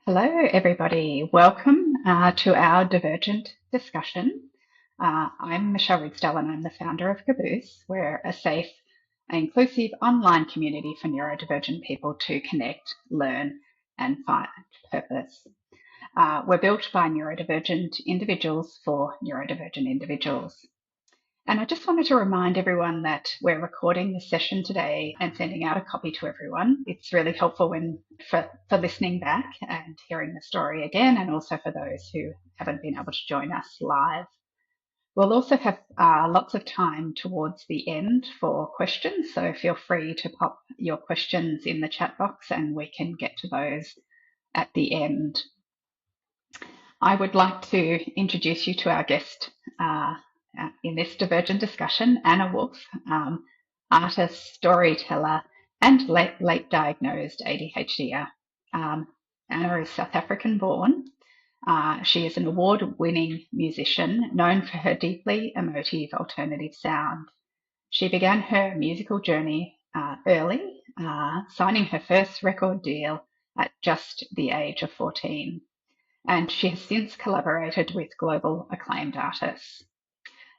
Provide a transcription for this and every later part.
Hello, everybody. Welcome to our Divergent Discussion. I'm Michelle Ridsdale and I'm the founder of Kaboose. We're a safe, inclusive online community for neurodivergent people to connect, learn, and find purpose. We're built by neurodivergent individuals for neurodivergent individuals. And I just wanted to remind everyone that we're recording this session today and sending out a copy to everyone. It's really helpful for listening back and hearing the story again, and also for those who haven't been able to join us live. We'll also have lots of time towards the end for questions, so feel free to pop your questions in the chat box and we can get to those at the end. I would like to introduce you to our guest in this Divergent Discussion, Anna Wolf, artist, storyteller, and late diagnosed ADHD. Anna is South African born. She is an award-winning musician known for her deeply emotive alternative sound. She began her musical journey early, signing her first record deal at just the age of 14. And she has since collaborated with global acclaimed artists.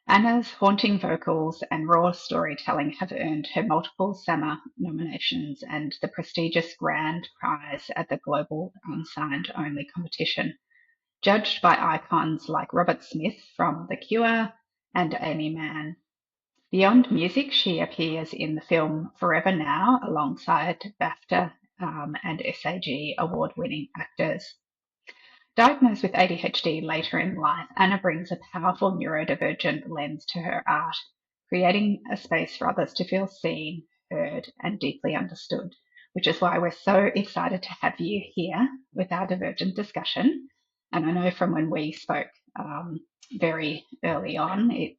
Anna's haunting vocals and raw storytelling have earned her multiple SAMA nominations and the prestigious Grand Prize at the Global Unsigned Only competition, judged by icons like Robert Smith from The Cure and Amy Mann. Beyond music, she appears in the film Forever Now alongside BAFTA and SAG award-winning actors. Diagnosed with ADHD later in life, Anna brings a powerful neurodivergent lens to her art, creating a space for others to feel seen, heard, and deeply understood, which is why we're so excited to have you here with our Divergent Discussion. And I know from when we spoke very early on, it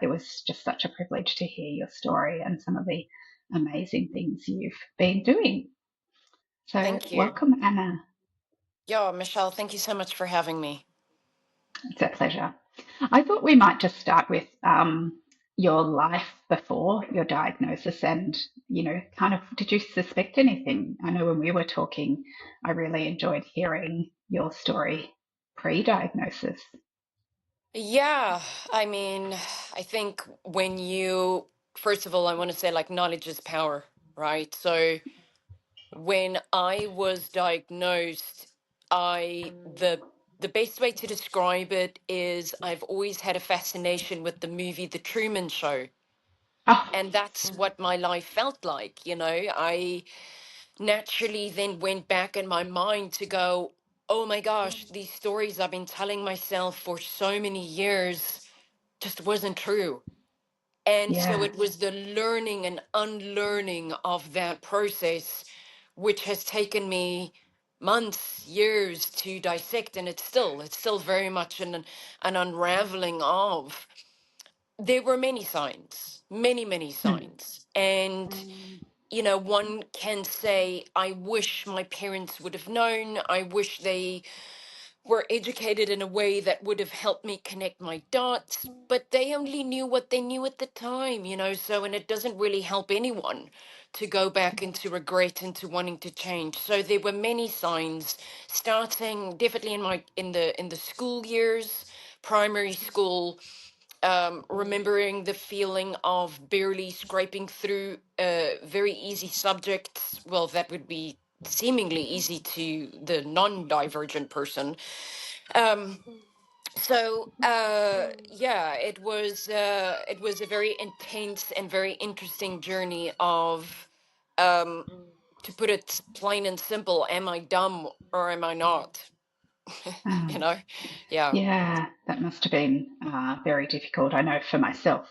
was just such a privilege to hear your story and some of the amazing things you've been doing. So Thank you. welcome, Anna. Yeah, Michelle, thank you so much for having me. It's a pleasure. I thought we might just start with your life before your diagnosis and, kind of, did you suspect anything? I know when we were talking, I really enjoyed hearing your story pre-diagnosis. Yeah, I mean, I think first of all, I want to say like knowledge is power, right? So when I was diagnosed, the best way to describe it is I've always had a fascination with the movie The Truman Show. Oh, And that's what my life felt like, I naturally then went back in my mind to go, oh my gosh, these stories I've been telling myself for so many years just wasn't true. And so yeah. it was the learning and unlearning of that process, which has taken me months, years to dissect. And it's still very much an unraveling of. There were many signs, many Mm, signs. And one can say, I wish my parents would have known. I wish they were educated in a way that would have helped me connect my dots, but they only knew what they knew at the time, so, and it doesn't really help anyone to go back into regret, into wanting to change. So there were many signs starting definitely in the school years, primary school, remembering the feeling of barely scraping through very easy subjects. Well, that would be seemingly easy to the non-divergent person. Um, yeah, it was a very intense and very interesting journey of, um, to put it plain and simple, am I dumb or am I not? you mm. know? Yeah. Yeah, that must have been very difficult. I know for myself,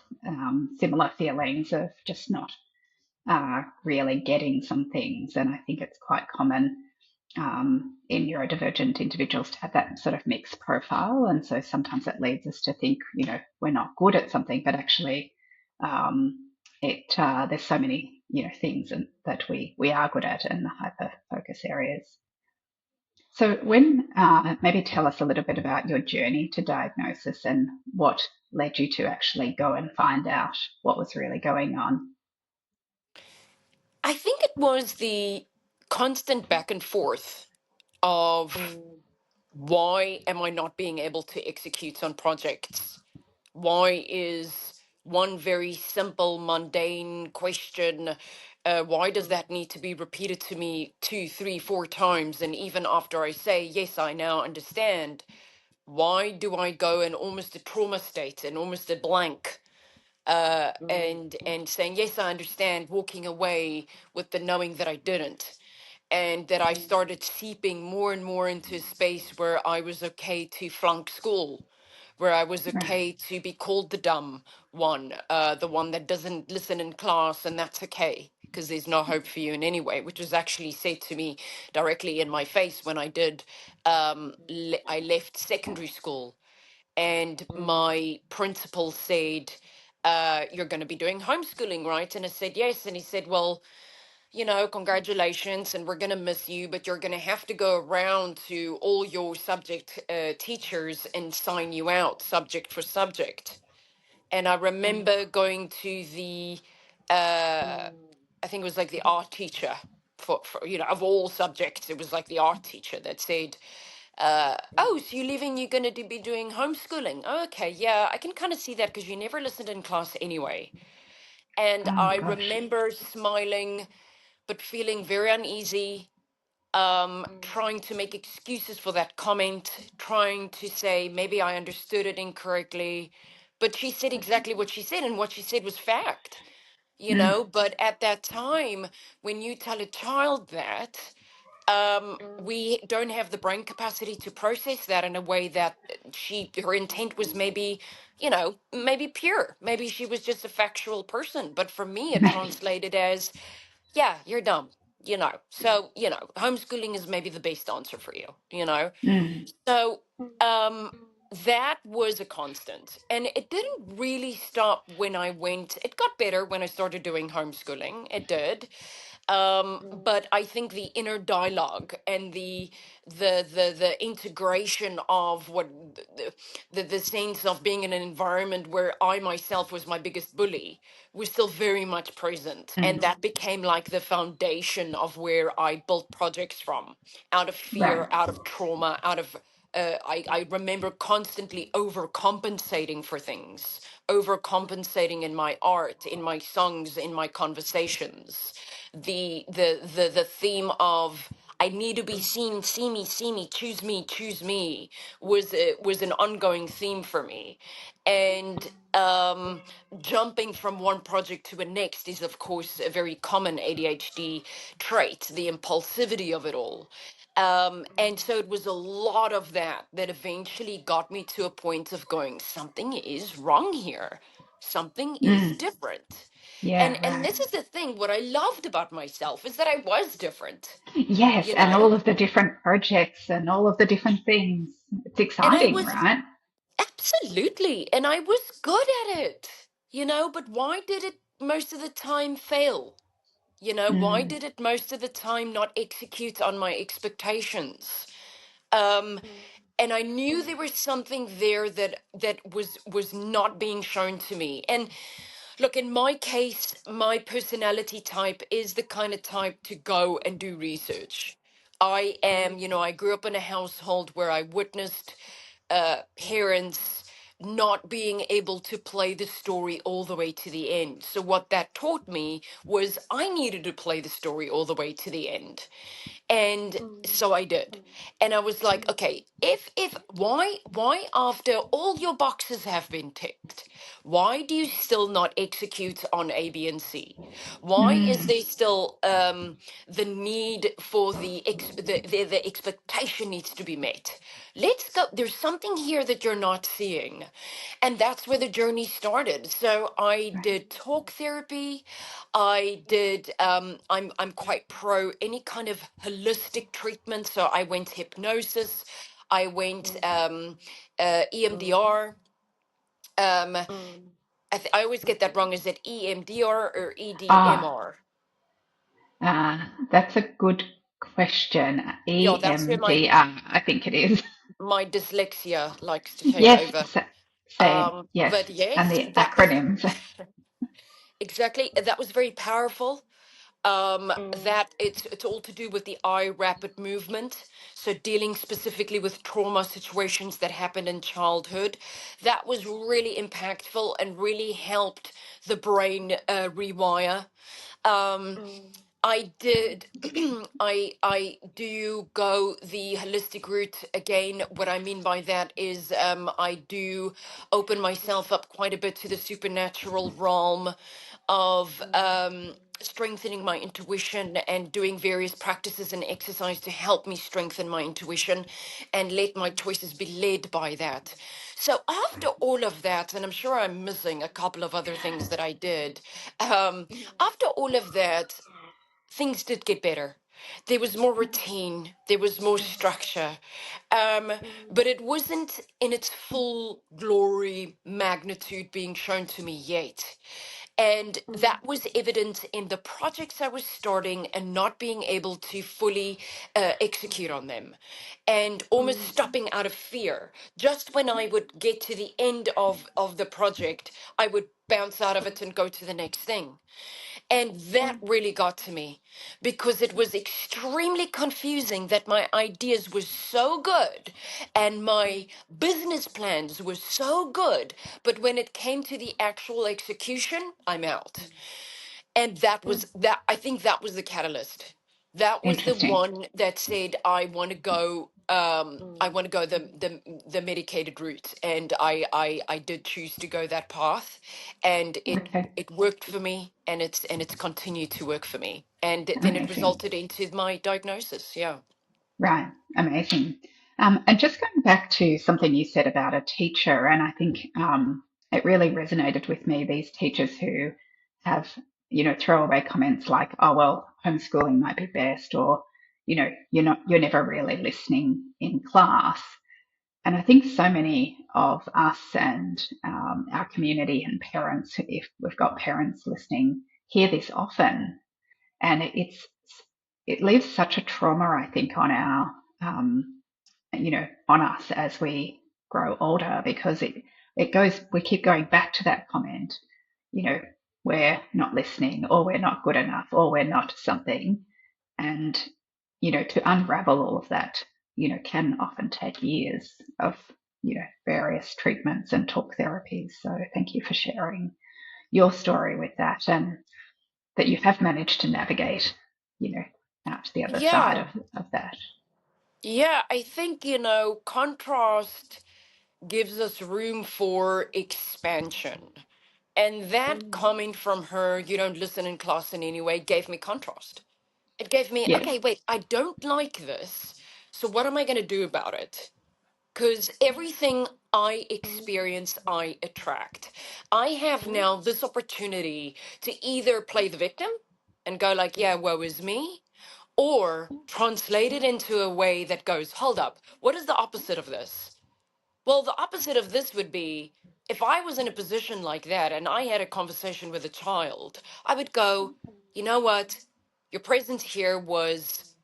similar feelings of just not really getting some things. And I think it's quite common in neurodivergent individuals to have that sort of mixed profile. And so sometimes it leads us to think, we're not good at something, but actually there's so many, things that we are good at in the hyper focus areas. So maybe tell us a little bit about your journey to diagnosis and what led you to actually go and find out what was really going on. I think it was the constant back and forth. of why am I not being able to execute on projects? Why is one very simple, mundane question, why does that need to be repeated to me two, three, four times? And even after I say, yes, I now understand, why do I go in almost a trauma state and almost a blank? And saying, yes, I understand, walking away with the knowing that I didn't. And that I started seeping more and more into a space where I was okay to flunk school, where I was Right. okay to be called the dumb one, the one that doesn't listen in class, and that's okay because there's no hope for you in any way, which was actually said to me directly in my face when I did. I left secondary school, and my principal said, "You're going to be doing homeschooling, right?" And I said, "Yes." And he said, "Well, congratulations, and we're going to miss you, but you're going to have to go around to all your subject teachers and sign you out subject for subject." And I remember going to the, I think it was like the art teacher for of all subjects, it was like the art teacher that said, oh, so you're leaving, you're going to be doing homeschooling. Oh, okay, yeah, I can kind of see that because you never listened in class anyway. And Oh I gosh. remember smiling but feeling very uneasy, trying to make excuses for that comment, trying to say maybe I understood it incorrectly. But she said exactly what she said, and what she said was fact. Mm. But at that time, when you tell a child that, we don't have the brain capacity to process that in a way that her intent was maybe pure. Maybe she was just a factual person. But for me, it Maybe. translated as, yeah, you're dumb, so homeschooling is maybe the best answer for you. Mm. So um that was a constant, and it didn't really stop when it got better when I started doing homeschooling. It did. But I think the inner dialogue and the integration of what the sense of being in an environment where I myself was my biggest bully was still very much present, and Mm. that became like the foundation of where I built projects from, out of fear, Right. out of trauma, out of I remember constantly overcompensating for things, overcompensating in my art, in my songs, in my conversations. The theme of I need to be seen, see me, choose me was an ongoing theme for me. And jumping from one project to a next is of course a very common ADHD trait, the impulsivity of it all. And so it was a lot of that eventually got me to a point of going, something is wrong here. Something is Mm. different. Yeah, And right. this is the thing, what I loved about myself is that I was different, Yes, you and know? all of the different projects and all of the different things. It's And I exciting, was right? absolutely, and I was good at it. But why did it most of the time fail? Why Mm. did it most of the time not execute on my expectations? Um, and I knew there was something there that was not being shown to me. And look, in my case, my personality type is the kind of type to go and do research. I grew up in a household where I witnessed parents not being able to play the story all the way to the end. So what that taught me was I needed to play the story all the way to the end. And so I did. And I was like, okay, if why after all your boxes have been ticked, why do you still not execute on A, B, and C? Why is Mm. there still the need for the expectation needs to be met? Let's go. There's something here that you're not seeing. And that's where the journey started. So I Right. did talk therapy. I did I'm quite pro any kind of holistic treatment. So I went hypnosis, I went EMDR. Um I always get that wrong. Is it EMDR or Ah, EDMR? that's a good question. Yeah, that's where my EMDR, I think it is. my dyslexia likes to take Yes, over. same. Yes, But and yes, the acronyms. exactly, that was very powerful. That it's all to do with the eye rapid movement. So dealing specifically with trauma situations that happened in childhood, that was really impactful and really helped the brain rewire. Um, I did. I do go the holistic route again. What I mean by that is, I do open myself up quite a bit to the supernatural realm of strengthening my intuition and doing various practices and exercise to help me strengthen my intuition and let my choices be led by that. So after all of that, and I'm sure I'm missing a couple of other things that I did, um, after all of that, things did get better. There was more routine, there was more structure, um, but it wasn't in its full glory magnitude being shown to me yet. And that was evident in the projects I was starting and not being able to fully execute on them, and almost stopping out of fear. Just when I would get to the end of the project, I would bounce out of it and go to the next thing. And that really got to me because it was extremely confusing that my ideas were so good and my business plans were so good. But when it came to the actual execution, I'm out. And that, I think that was the catalyst. That was the Interesting. one that said, I want to go the medicated route. And I did choose to go that path, and Okay. it worked for me, and it's continued to work for me. And then it Amazing. resulted into my diagnosis. Yeah. Right. Amazing. And just going back to something you said about a teacher, and I think it really resonated with me, these teachers who have, throwaway comments like, oh, well, homeschooling might be best, or, you're never really listening in class. And I think so many of us and our community and parents, if we've got parents listening, hear this often, and it leaves such a trauma, I think, on on us as we grow older, because we keep going back to that comment, you know, we're not listening, or we're not good enough, or we're not something. And, to unravel all of that, can often take years of, various treatments and talk therapies. So thank you for sharing your story with that, and that you have managed to navigate, you know, out to the other side Yeah. of that. Yeah. I think, contrast gives us room for expansion. And that coming from her, you don't listen in class in any way, gave me contrast. It gave me, Yeah. okay, wait, I don't like this. So what am I going to do about it? Because everything I experience, I attract. I have now this opportunity to either play the victim and go like, yeah, woe is me, or translate it into a way that goes, hold up, what is the opposite of this? Well, the opposite of this would be if I was in a position like that and I had a conversation with a child, I would go, you know what? Your presence here was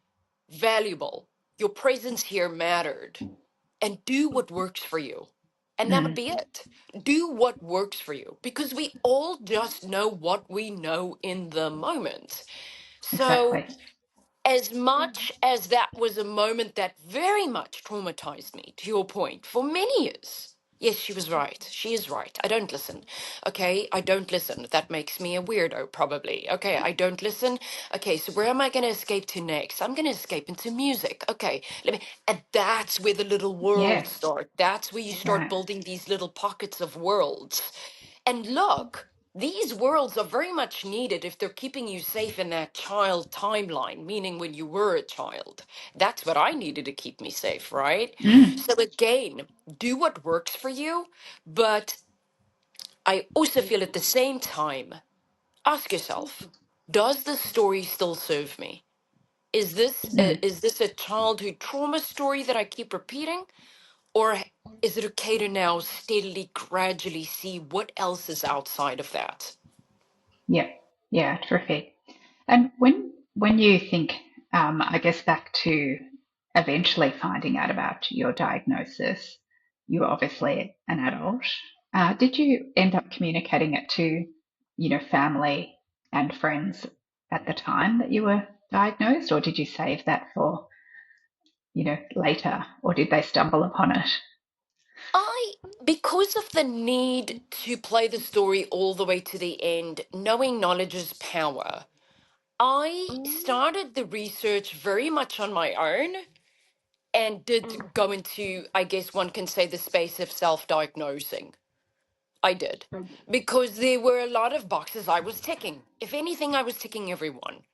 valuable. Your presence here mattered. And do what works for you. And that would Mm, be it. Do what works for you because we all just know what we know in the moment. So, exactly. as much as that was a moment that very much traumatized me, to your point, for many years. Yes, she was right. She is right. I don't listen. Okay, I don't listen. That makes me a weirdo, probably. Okay, I don't listen. Okay, so where am I going to escape to next? I'm going to escape into music. Okay, let me. And that's where the little worlds Yes. start. That's where you start Right. building these little pockets of worlds. And look, these worlds are very much needed if they're keeping you safe in that child timeline, meaning when you were a child. That's what I needed to keep me safe, right? Mm, So again, do what works for you, but I also feel at the same time, ask yourself, does this story still serve me? mm. Is this a childhood trauma story that I keep repeating? Or is it okay to now steadily, gradually see what else is outside of that? Yeah. Yeah. Terrific. And when you think, I guess back to eventually finding out about your diagnosis, you were obviously an adult. Did you end up communicating it to, family and friends at the time that you were diagnosed, or did you save that for, later, or did they stumble upon it? I, because of the need to play the story all the way to the end, knowing knowledge is power, I started the research very much on my own and did go into, I guess one can say, the space of self diagnosing. I did. Because there were a lot of boxes I was ticking. If anything, I was ticking everyone.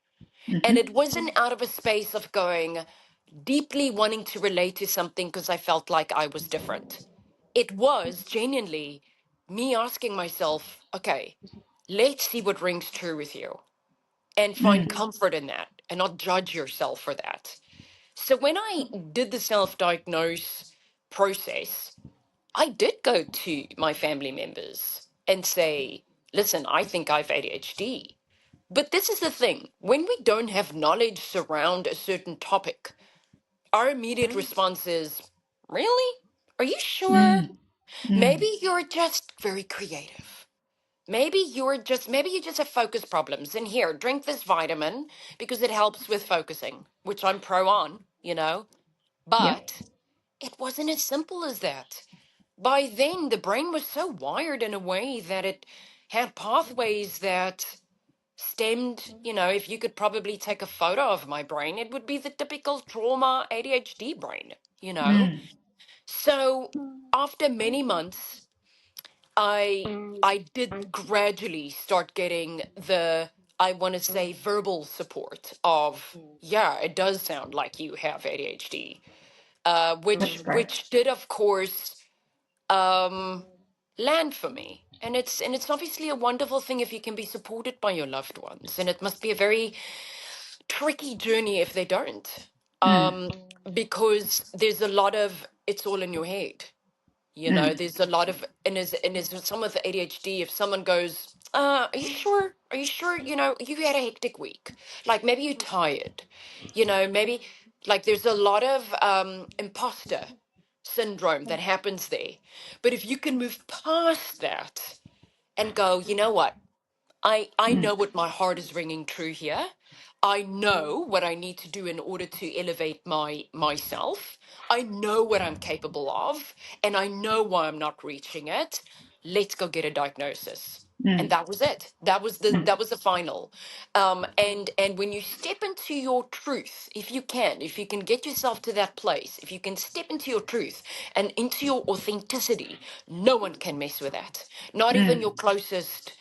And Hmm. it wasn't out of a space of going deeply wanting to relate to something because I felt like I was different. It was genuinely me asking myself, okay, let's see what rings true with you and find Mm. comfort in that and not judge yourself for that. So when I did the self diagnose process, I did go to my family members and say, listen, I think I've ADHD. But this is the thing when we don't have knowledge surround a certain topic, our immediate response is, really? Are you sure? Mm. Mm. Maybe you're just very creative. Maybe you just have focus problems. And here, drink this vitamin because it helps with focusing, which I'm pro on, you know. Yep. But it wasn't as simple as that. By then, the brain was so wired in a way that it had pathways that stemmed, if you could probably take a photo of my brain, it would be the typical trauma ADHD brain, you know? Mm. So after many months, I did gradually start getting the, I want to say, verbal support of, yeah, it does sound like you have ADHD, That's great. which did of course um, land for me. And it's obviously a wonderful thing if you can be supported by your loved ones, and it must be a very tricky journey if they don't, Mm. um, because there's a lot of it's all in your head. Mm. There's a lot of, and as some of the ADHD, if someone goes, are you sure? Are you sure? You had a hectic week. Like maybe you're tired. Maybe like there's a lot of imposter syndrome that happens there. But if you can move past that and go, you know what? I Mm. know what my heart is ringing true here. I know what I need to do in order to elevate myself. I know what I'm capable of, and I know why I'm not reaching it. Let's go get a diagnosis. And Mm. that was it. That was the Mm. that was the final. And when you step into your truth, if you can get yourself to that place, if you can step into your truth and into your authenticity, no one can mess with that. Not even Mm. your closest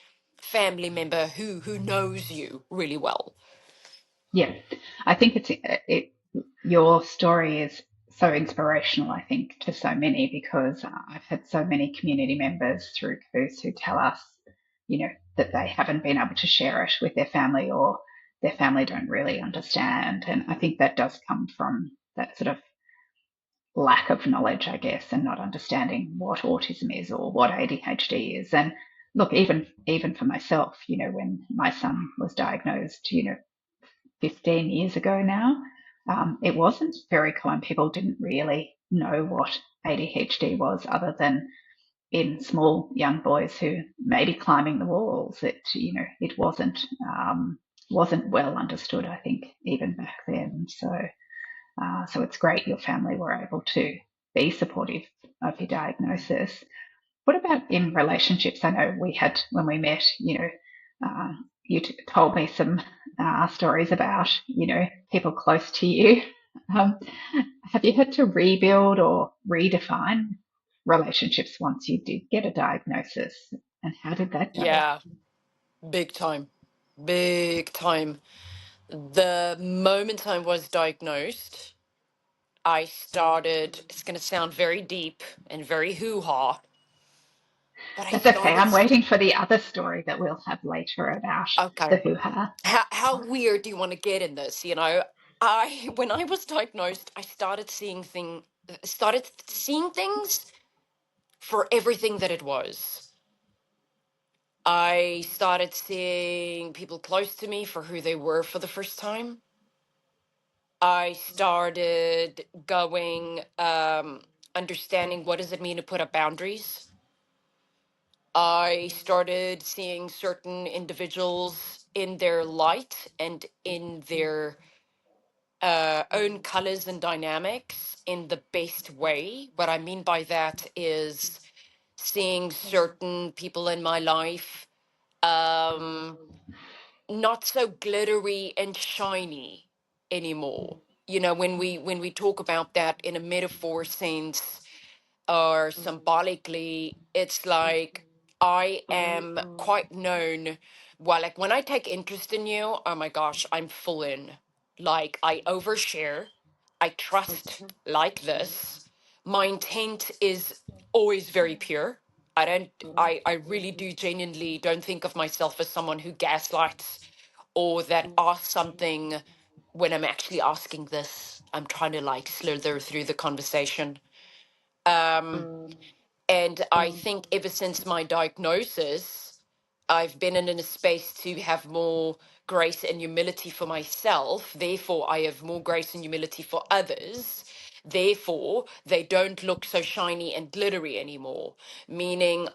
family member who knows you really well. Yeah, I think your story is so inspirational, I think, to so many because I've had so many community members through Kaboose who tell us, that they haven't been able to share it with their family or their family don't really understand. And I think that does come from that sort of lack of knowledge, I guess, and not understanding what autism is or what ADHD is. And look, even for myself, when my son was diagnosed, 15 years ago now, it wasn't very common. People didn't really know what ADHD was other than in small young boys who may be climbing the walls. It wasn't well understood, I think, even back then. So it's great your family were able to be supportive of your diagnosis. What about in relationships? I know we had, when we met, you told me some stories about, people close to you. Um, have you had to rebuild or redefine relationships once you did get a diagnosis? And how did that go? Yeah, big time. Big time. The moment I was diagnosed, I started, it's going to sound very deep and very hoo-ha, but I That's okay. started, I'm waiting for the other story that we'll have later about the okay, hoo-ha. how weird do you want to get in this? When I was diagnosed, I started seeing things for everything that it was. I started seeing people close to me for who they were for the first time. I started going, understanding what does it mean to put up boundaries. I started seeing certain individuals in their light and in their own colors and dynamics in the best way. What I mean by that is seeing certain people in my life um, not so glittery and shiny anymore. You know, when we talk about that in a metaphor sense, or symbolically, it's like I am quite known. Well, like when I take interest in you, oh my gosh, I'm full in. Like I overshare, I trust like this. My intent is always very pure. I really do genuinely don't think of myself as someone who gaslights or that asks something when I'm actually asking this. I'm trying to like slither through the conversation. Um, and I think ever since my diagnosis, I've been in a space to have more grace and humility for myself. Therefore, I have more grace and humility for others. Therefore, they don't look so shiny and glittery anymore, meaning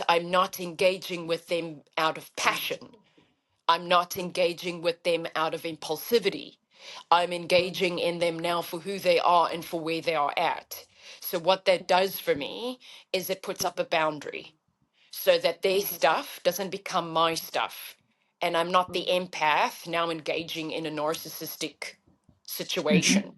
I'm not engaging with them out of passion. I'm not engaging with them out of impulsivity. I'm engaging in them now for who they are and for where they are at. So, what that does for me is it puts up a boundary so that their stuff doesn't become my stuff. And I'm not the empath now engaging in a narcissistic Mm-hmm. situation.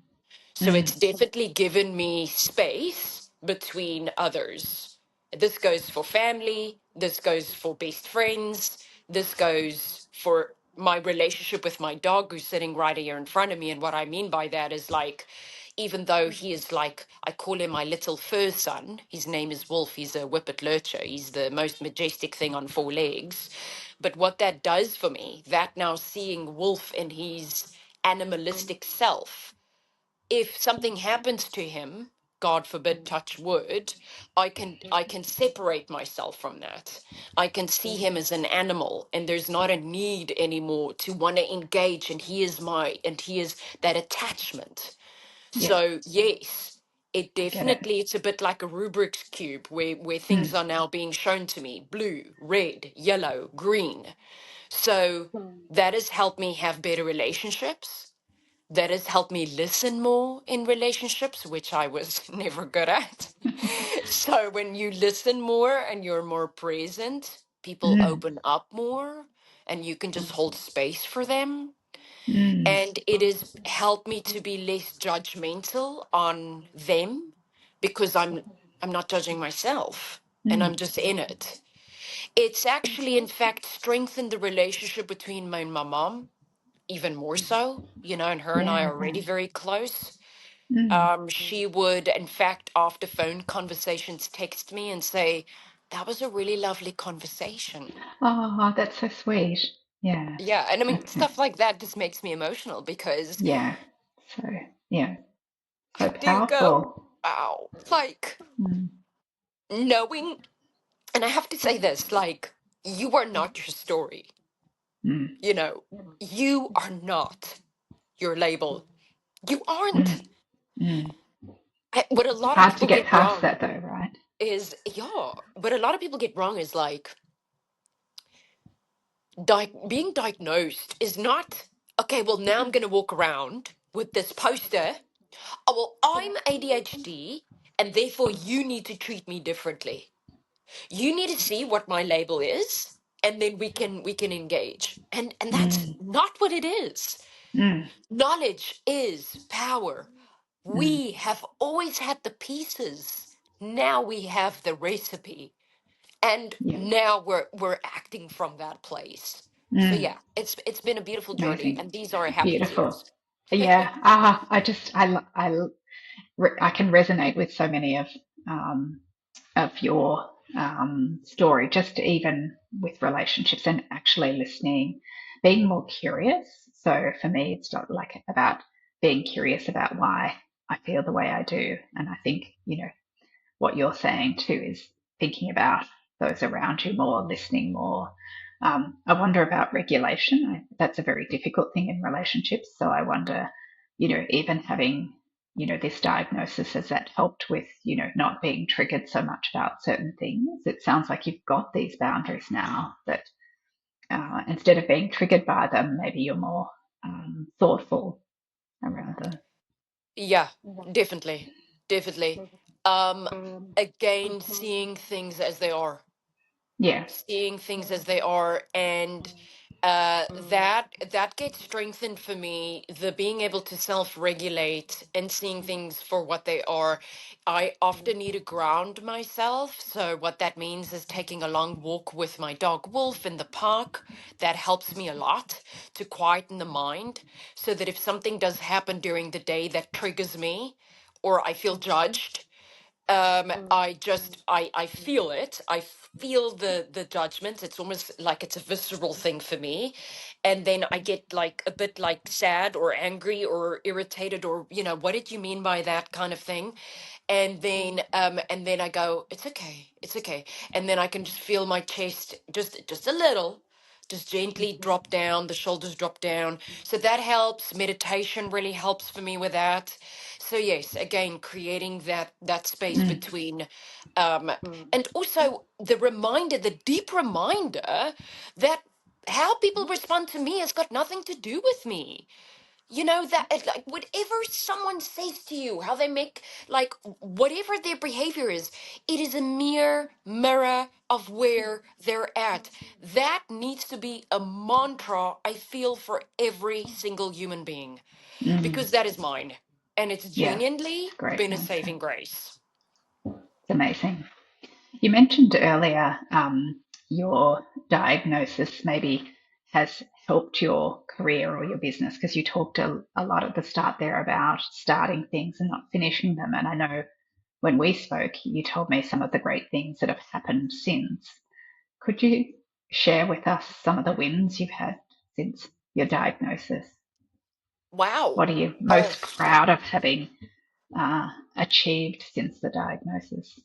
So Mm. it's definitely given me space between others. This goes for family, this goes for best friends, this goes for my relationship with my dog who's sitting right here in front of me. And what I mean by that is like, even though he is like, I call him my little fur son, his name is Wolf, he's a whippet lurcher, he's the most majestic thing on four legs. But what that does for me, that now seeing Wolf in his animalistic self, if something happens to him, god forbid, touch wood, I can separate myself from that. I can see him as an animal and there's not a need anymore to want to engage, and he is that attachment. Yeah, So yes, it I get it. definitely, it's a bit like a Rubik's cube where things Mm. are now being shown to me: blue, red, yellow, green. So that has helped me have better relationships, that has helped me listen more in relationships, which I was never good at. So when you listen more and you're more present, people Mm. open up more and you can just hold space for them. Mm. And it has helped me to be less judgmental on them because I'm not judging myself and I'm Mm. just in it. It's actually in fact strengthened the relationship between me and my mom even more so, you know, and her and I Yeah. are already very close. Mm. She would, in fact, after phone conversations, text me and say, "That was a really lovely conversation." Oh, that's so sweet. Yeah. Yeah. And I mean, Okay. stuff like that just makes me emotional because Yeah. So, yeah, I so do go, powerful. wow, like Mm. knowing, and I have to say this, like, you are not your story. Mm. You know, you are not your label. You aren't. Mm. Mm. What a It's lot of hard to people get get past wrong that though, right? is, yeah, what a lot of people get wrong is like being diagnosed is not, okay, well, now I'm going to walk around with this poster. Oh, well, I'm ADHD and therefore you need to treat me differently. You need to see what my label is and then we can engage. And that's Mm. not what it is. Mm. Knowledge is power. Mm. We have always had the pieces. Now we have the recipe. And Yeah. now we're acting from that place. So Mm. yeah, it's been a beautiful journey, Amazing. and these are happy Beautiful. tears. Yeah. I can resonate with so many of your story, just even with relationships and actually listening, being more curious. So for me, it's not like about being curious about why I feel the way I do. And I think, what you're saying too is thinking about those around you more, listening more. I wonder about regulation. That's a very difficult thing in relationships. So I wonder, even having, this diagnosis, has that helped with, not being triggered so much about certain things? It sounds like you've got these boundaries now that instead of being triggered by them, maybe you're more thoughtful around them. Yeah, definitely. Definitely. Um, Again, seeing things as they are, Yeah. seeing things as they are, and that gets strengthened for me, the being able to self-regulate and seeing things for what they are. I often need to ground myself, so what that means is taking a long walk with my dog Wolf in the park. That helps me a lot to quieten the mind, so that if something does happen during the day that triggers me or I feel judged, I feel it. I feel the judgment. It's almost like it's a visceral thing for me. And then I get like a bit like sad or angry or irritated, or what did you mean by that kind of thing? And then I go, it's okay, it's okay. And then I can just feel my chest just a little, just gently drop down, the shoulders drop down. So that helps. Meditation really helps for me with that. So yes, again, creating that space Mm, between, um and also the reminder, the deep reminder that how people respond to me has got nothing to do with me. That like whatever someone says to you, how they make, like, whatever their behavior is, it is a mere mirror of where they're at. That needs to be a mantra, I feel, for every single human being, mm, because that is mine. And it's yeah, it's genuinely a great been a answer. saving grace. It's amazing. You mentioned earlier your diagnosis maybe has helped your career or your business because you talked a lot at the start there about starting things and not finishing them. And I know when we spoke, you told me some of the great things that have happened since. Could you share with us some of the wins you've had since your diagnosis? Wow. What are you Oh, most proud of having achieved since the diagnosis?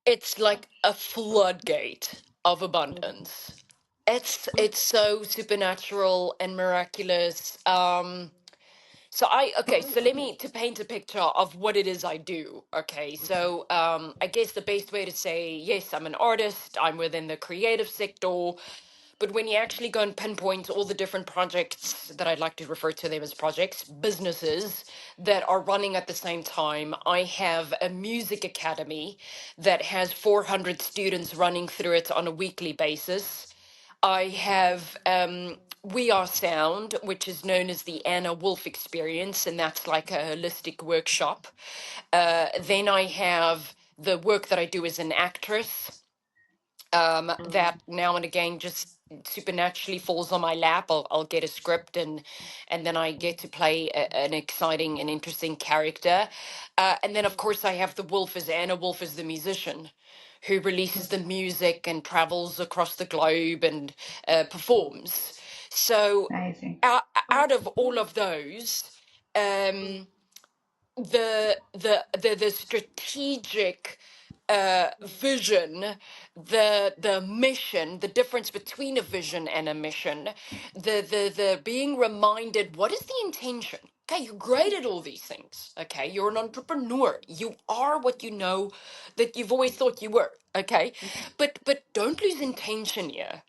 it's like a floodgate of abundance. It's so supernatural and miraculous. So let me, to paint a picture of what it is I do. Okay, so I guess the best way to say, yes, I'm an artist, I'm within the creative sector, but when you actually go and pinpoint all the different projects that I'd like to refer to them as projects, businesses that are running at the same time, I have a music academy that has 400 students running through it on a weekly basis. I have We Are Sound, which is known as the Anna Wolf Experience, and that's like a holistic workshop. Then I have the work that I do as an actress, that now and again just supernaturally falls on my lap. I'll get a script, and then I get to play an exciting and interesting character. And then, of course, I have the Wolf as Anna Wolf as the musician who releases the music and travels across the globe and performs. So Amazing. out of all of those, um, the strategic vision, the mission, the difference between a vision and a mission, the being reminded, what is the intention? Okay, you're great at all these things. Okay, you're an entrepreneur. You are what you know that you've always thought you were. Okay, but don't lose intention here.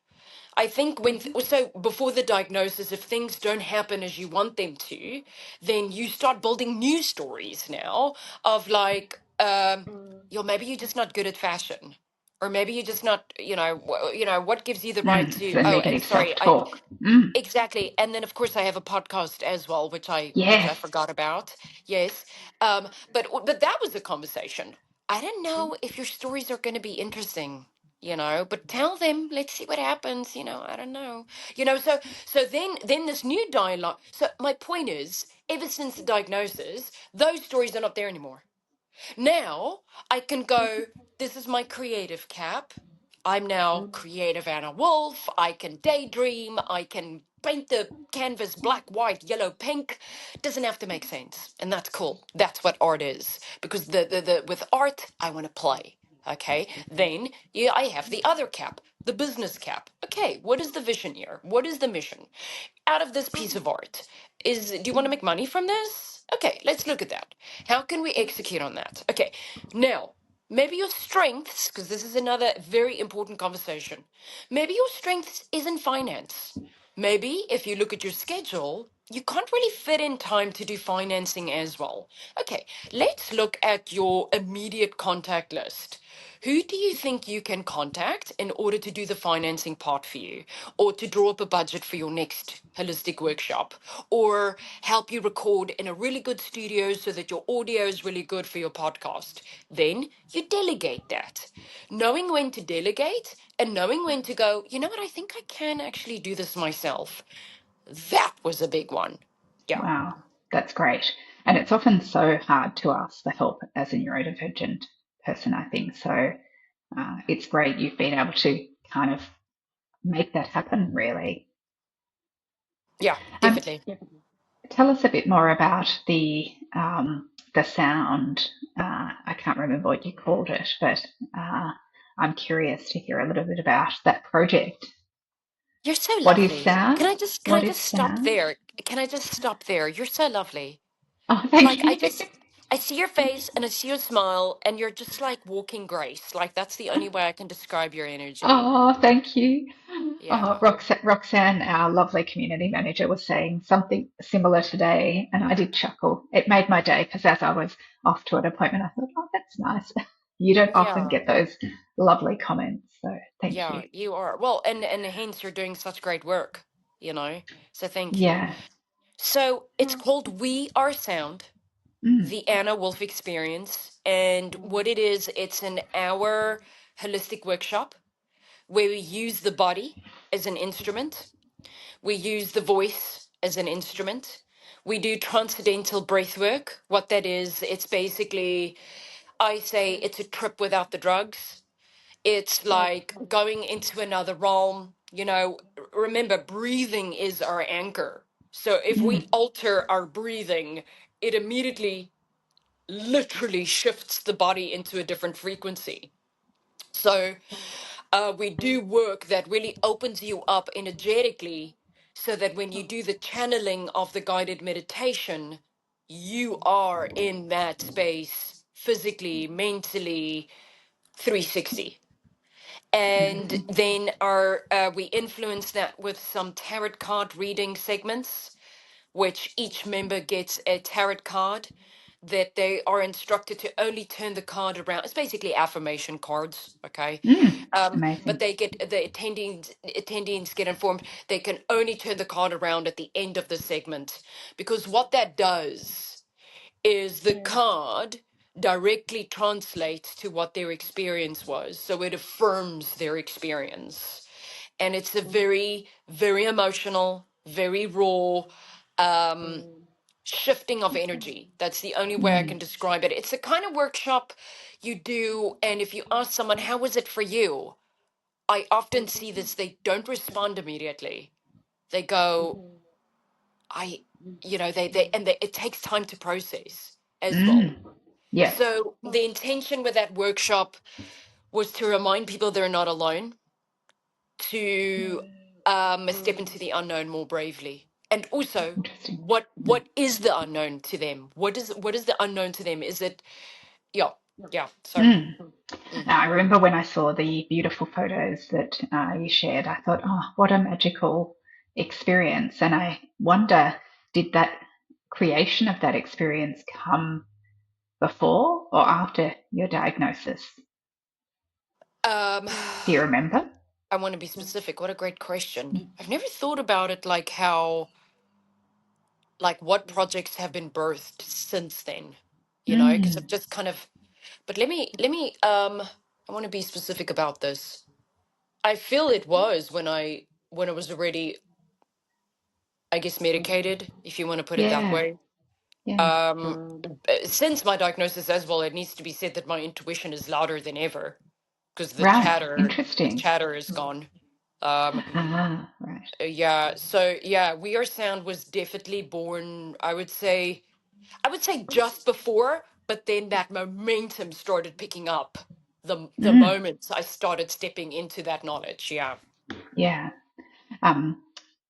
I think so before the diagnosis, if things don't happen as you want them to, then you start building new stories now of like, maybe you're just not good at fashion, or maybe you're just not, what gives you the right Mm, to? so Oh, and negative sorry, I self-talk. Mm, exactly. And then of course I have a podcast as well, which I yes. forgot about. Yes, but that was a conversation. I don't know if your stories are going to be interesting, but tell them, let's see what happens. I don't know. So then this new dialogue. So my point is, ever since the diagnosis, those stories are not there anymore. Now I can go, this is my creative cap. I'm now creative Anna Wolf. I can daydream. I can paint the canvas black, white, yellow, pink. Doesn't have to make sense. And that's cool. That's what art is. Because the with art, I want to play. Okay. Then yeah, I have the other cap, the business cap. Okay, what is the vision here? What is the mission? Out of this piece of art, do you want to make money from this? Okay, let's look at that. How can we execute on that? Okay, now, Maybe your strengths, because this is another very important conversation. Maybe your strengths isn't finance. Maybe if you look at your schedule, you can't really fit in time to do financing as well. Okay, let's look at your immediate contact list. Who do you think you can contact in order to do the financing part for you, or to draw up a budget for your next holistic workshop, or help you record in a really good studio so that your audio is really good for your podcast? Then you delegate that. Knowing when to delegate and knowing when to go, you know what, I think I can actually do this myself. That was a big one. Yeah. Wow, that's great. And it's often so hard to ask for help as a neurodivergent person, I think. So it's great you've been able to kind of make that happen, really. Yeah, Um, definitely. Tell us a bit more about the sound. I can't remember what you called it, but I'm curious to hear a little bit about that project. You're so What is lovely. Can I sound? just can I What is just stop sound? there? Can I just stop there? You're so lovely. Oh, Like thank I you. just I see your face and I see your smile and you're just like walking grace. Like that's the only way I can describe your energy. Oh, thank you. Oh, Yeah. Roxanne, our lovely community manager, was saying something similar today, and I did chuckle. It made my day because as I was off to an appointment, I thought, oh, that's nice. You don't often Yeah. get those lovely comments, so thank Yeah, you. you are. Well, and hence you're doing such great work, you know. So thank you. Yeah. So it's called We Are Sound, Mm, the Anna Wolf Experience. And what it is, it's an hour holistic workshop where we use the body as an instrument. We use the voice as an instrument. We do transcendental breath work. What that is, it's basically, I say it's a trip without the drugs. It's like going into another realm. You know, remember, breathing is our anchor. So if we mm, alter our breathing, it immediately literally shifts the body into a different frequency. So we do work that really opens you up energetically so that when you do the channeling of the guided meditation, you are in that space physically, mentally, 360. And amazing. then we influence that with some tarot card reading segments, which each member gets a tarot card that they are instructed to only turn the card around. It's basically affirmation cards, okay? But Amazing. they get the attendees get informed they can only turn the card around at the end of the segment, because what that does is the card directly translates to what their experience was, so it affirms their experience, and it's a very, very emotional, very raw, um, shifting of energy. That's the only way I Mm, can describe it. It's the kind of workshop you do, and if you ask someone, how was it for you? I often see this, they don't respond immediately. They go, I, it takes time to process as well. mm, yes. So the intention with that workshop was to remind people they're not alone, to step into the unknown more bravely, and also Interesting. what is the unknown to them? What is the unknown to them? Is it yeah, yeah. So Mm. mm. Now, I remember when I saw the beautiful photos that you shared, I thought, oh, what a magical experience. And I wonder, did that creation of that experience come before or after your diagnosis? um, Do you remember? I want to be specific. What a great question. I've never thought about it like how, like what projects have been birthed since then, because I've Mm, just kind of, but let me I want to be specific about this. I feel it was when I was already, I guess, medicated, if you want to put it that yeah, way. yeah. Since my diagnosis as well, it needs to be said that my intuition is louder than ever, because the Right. chatter the Interesting. chatter is gone. Um, Ah, right. yeah, so yeah, We Are Sound was definitely born, I would say just before, but then that momentum started picking up the Mm, moment I started stepping into that knowledge. Yeah. yeah. Um,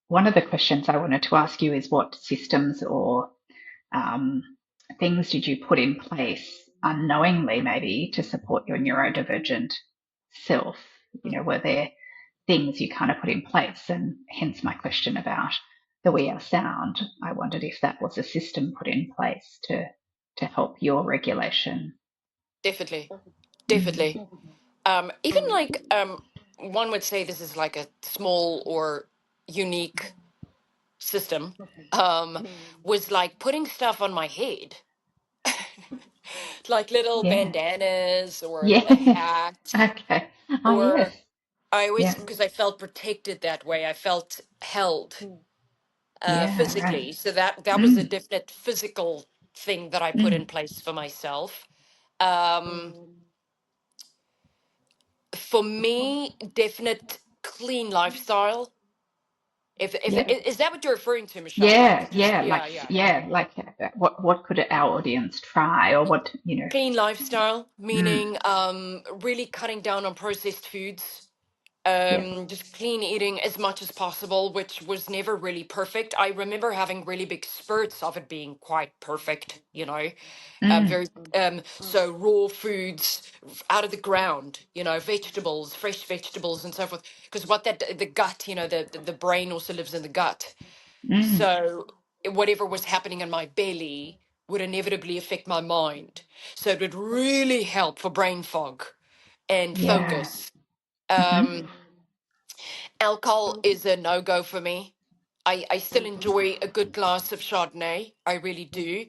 One of the questions I wanted to ask you is what systems or um, things did you put in place unknowingly maybe to support your neurodivergent self? Were there things you kind of put in place? And hence my question about the We Are Sound. I wondered if that was a system put in place to help your regulation. Definitely, Mm. definitely. Even like one would say this is like a small or unique system. Was like putting stuff on my head, like little Yeah. bandanas or a Yes. hat, Okay. Oh, yes. or I always, Yeah. because I felt protected that way. I felt held Yeah. Right. physically. So that was a Mm. definite physical thing that I put in Mm. place for myself. Um, for me, definite clean lifestyle. If Yeah. is that what you're referring to, Michelle? Yeah. Like just Yeah. Like, yeah, yeah. yeah. Like, what could our audience try, or what? Clean lifestyle, Mm. meaning really cutting down on processed foods, Yeah. just clean eating as much as possible, which was never really perfect. I remember having really big spurts of it being quite perfect, Mm. very so raw foods out of the ground, vegetables, fresh vegetables and so forth. Because what that the gut, the brain also lives in the gut. Mm. So whatever was happening in my belly would inevitably affect my mind. So it would really help for brain fog and Yeah. focus. Mm-hmm. Alcohol is a no-go for me. I still enjoy a good glass of Chardonnay. I really do.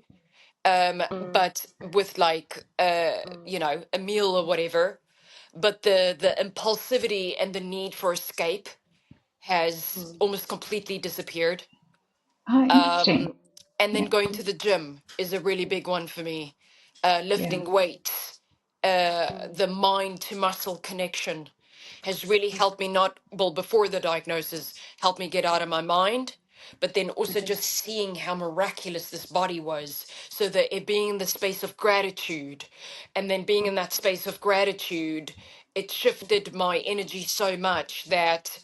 But with like a meal or whatever. But the impulsivity and the need for escape has almost completely disappeared. Oh, Um, interesting. and then Yeah. going to the gym is a really big one for me. Yeah. Lifting weights, the mind to muscle connection has really helped me not, well, before the diagnosis, helped me get out of my mind, but then also just seeing how miraculous this body was. So that it being in the space of gratitude, and then being in that space of gratitude, it shifted my energy so much that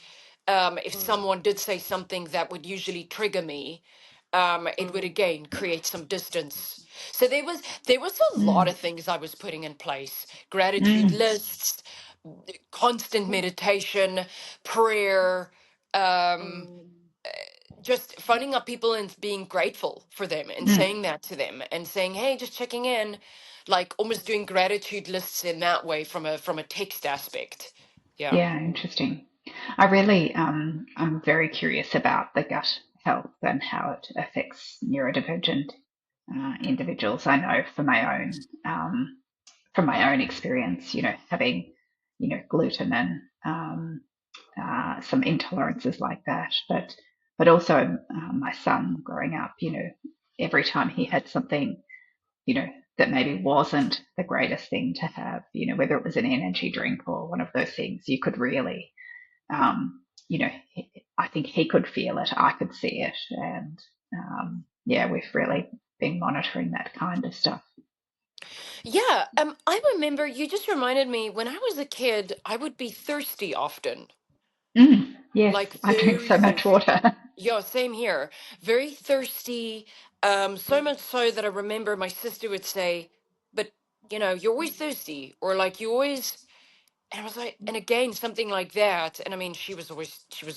if someone did say something that would usually trigger me, it would again create some distance. So there was a lot Mm. of things I was putting in place: gratitude Mm. lists, constant meditation, prayer, um, just phoning up people and being grateful for them and Mm. saying that to them and saying, "Hey, just checking in," like almost doing gratitude lists in that way from a text aspect. Yeah. Yeah. Interesting. I'm very curious about the gut health and how it affects neurodivergent individuals. I know from my own experience, having, gluten and some intolerances like that, but also my son growing up, every time he had something, you know, that maybe wasn't the greatest thing to have, whether it was an energy drink or one of those things, you could really, um, I think he could feel it, I could see it, and yeah, we've really been monitoring that kind of stuff. Yeah, I remember you just reminded me when I was a kid, I would be thirsty often, Yes, like I drink very so much thirsty. water. Yeah, same here. Very thirsty. So much so that I remember my sister would say, "But you're always thirsty," or like you always. And I was like, and again, something like that. And I mean, she was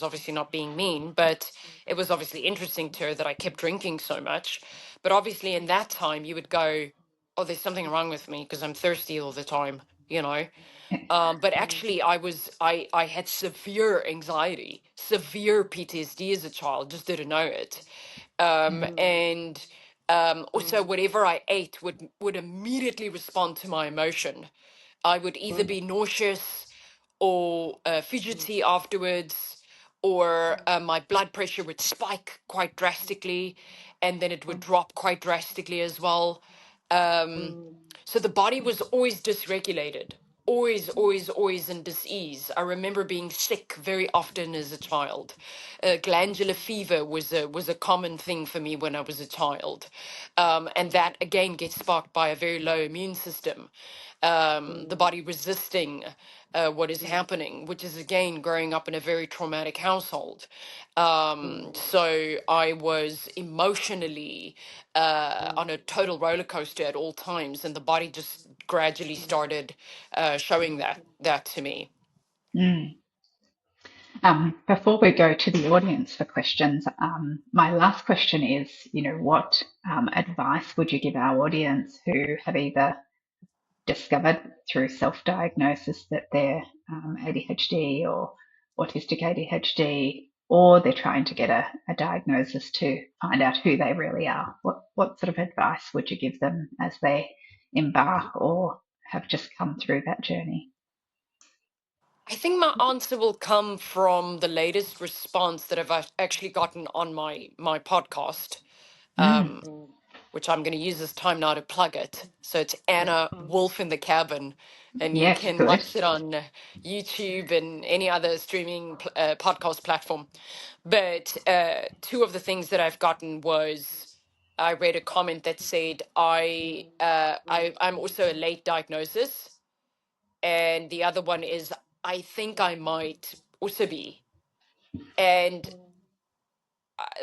obviously not being mean, but it was obviously interesting to her that I kept drinking so much. But obviously, in that time, you would go, "Oh, there's something wrong with me because I'm thirsty all the time," you know. But actually, I had severe anxiety, severe PTSD as a child, just didn't know it. And also, whatever I ate would immediately respond to my emotion. I would either be nauseous or fidgety afterwards, or my blood pressure would spike quite drastically, and then it would drop quite drastically as well. Um, so the body was always dysregulated, always, always, always in dis-ease. I remember being sick very often as a child. Glandular fever was a common thing for me when I was a child, and that again gets sparked by a very low immune system. The body resisting what is happening, which is again growing up in a very traumatic household. So I was emotionally on a total roller coaster at all times, and the body just gradually started showing that to me. Mm. Before we go to the audience for questions, my last question is, what advice would you give our audience who have either discovered through self-diagnosis that they're ADHD or autistic ADHD, or they're trying to get a diagnosis to find out who they really are? What sort of advice would you give them as they embark or have just come through that journey? I think my answer will come from the latest response that I've actually gotten on my podcast. Mm, Um, which I'm going to use this time now to plug it. So it's Anna Wolf in the Cabin, and you yes, can good. watch it on YouTube and any other streaming podcast platform. But two of the things that I've gotten was I read a comment that said I'm also a late diagnosis, and the other one is I think I might also be. And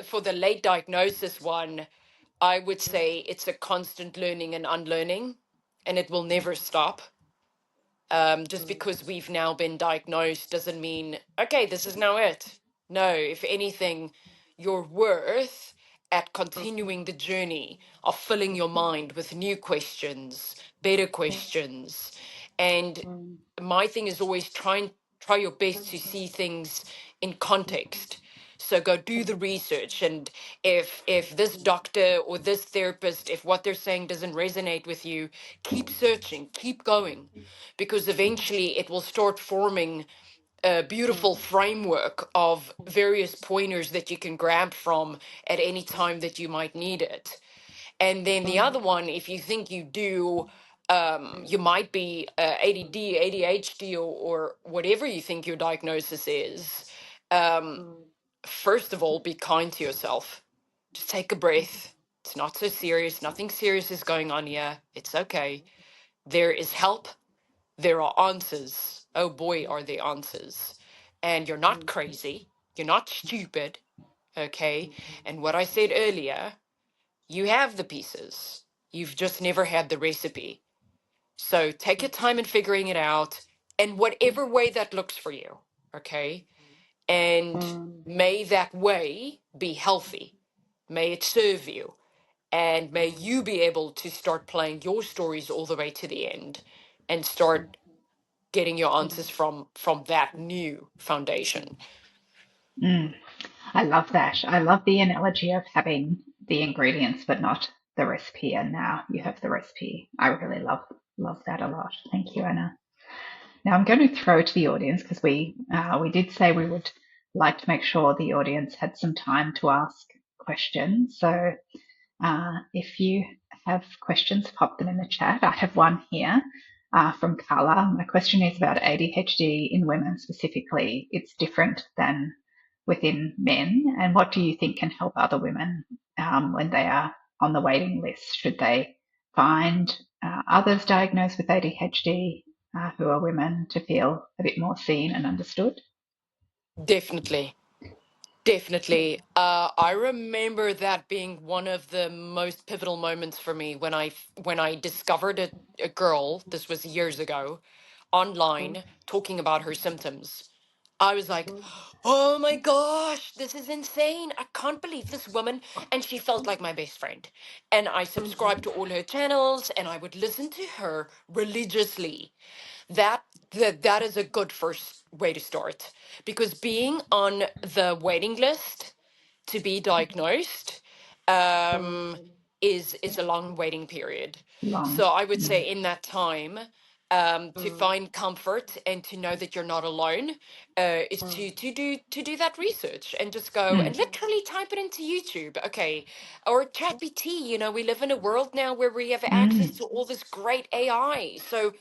for the late diagnosis one, I would say it's a constant learning and unlearning, and it will never stop. Just because we've now been diagnosed doesn't mean, okay, this is now it. No, if anything, your worth at continuing the journey of filling your mind with new questions, better questions. And my thing is always try your best to see things in context. So go do the research, and if this doctor or this therapist, if what they're saying doesn't resonate with you, keep searching, keep going, because eventually it will start forming a beautiful framework of various pointers that you can grab from at any time that you might need it. And then the other one, if you think you do, you might be ADD, ADHD, or whatever you think your diagnosis is. Um, First of all, be kind to yourself. Just take a breath. It's not so serious. Nothing serious is going on here. It's okay. There is help. There are answers. Oh boy, are there answers. And you're not crazy. You're not stupid. Okay. And what I said earlier, you have the pieces. You've just never had the recipe. So take your time in figuring it out, and whatever way that looks for you. Okay. And may that way be healthy. May it serve you. And may you be able to start playing your stories all the way to the end and start getting your answers from that new foundation. Mm, I love that. I love the analogy of having the ingredients but not the recipe, and now you have the recipe. I really love that a lot. Thank you, Anna. Now I'm going to throw to the audience because we did say we would like to make sure the audience had some time to ask questions. So if you have questions, pop them in the chat. I have one here from Carla. My question is about ADHD in women specifically. It's different than within men. And what do you think can help other women when they are on the waiting list? Should they find others diagnosed with ADHD who are women to feel a bit more seen and understood? Definitely. Definitely. I remember that being one of the most pivotal moments for me when I discovered a girl, this was years ago, online talking about her symptoms. I was like, oh my gosh, this is insane. I can't believe this woman. And she felt like my best friend. And I subscribed to all her channels and I would listen to her religiously. That is a good first way to start, because being on the waiting list to be diagnosed um, is a long waiting period. Long. So I would Mm, say in that time, to find comfort and to know that you're not alone, is to do that research and just go and mm, literally type it into YouTube, okay, or ChatGPT. We live in a world now where we have access mm, to all this great AI. So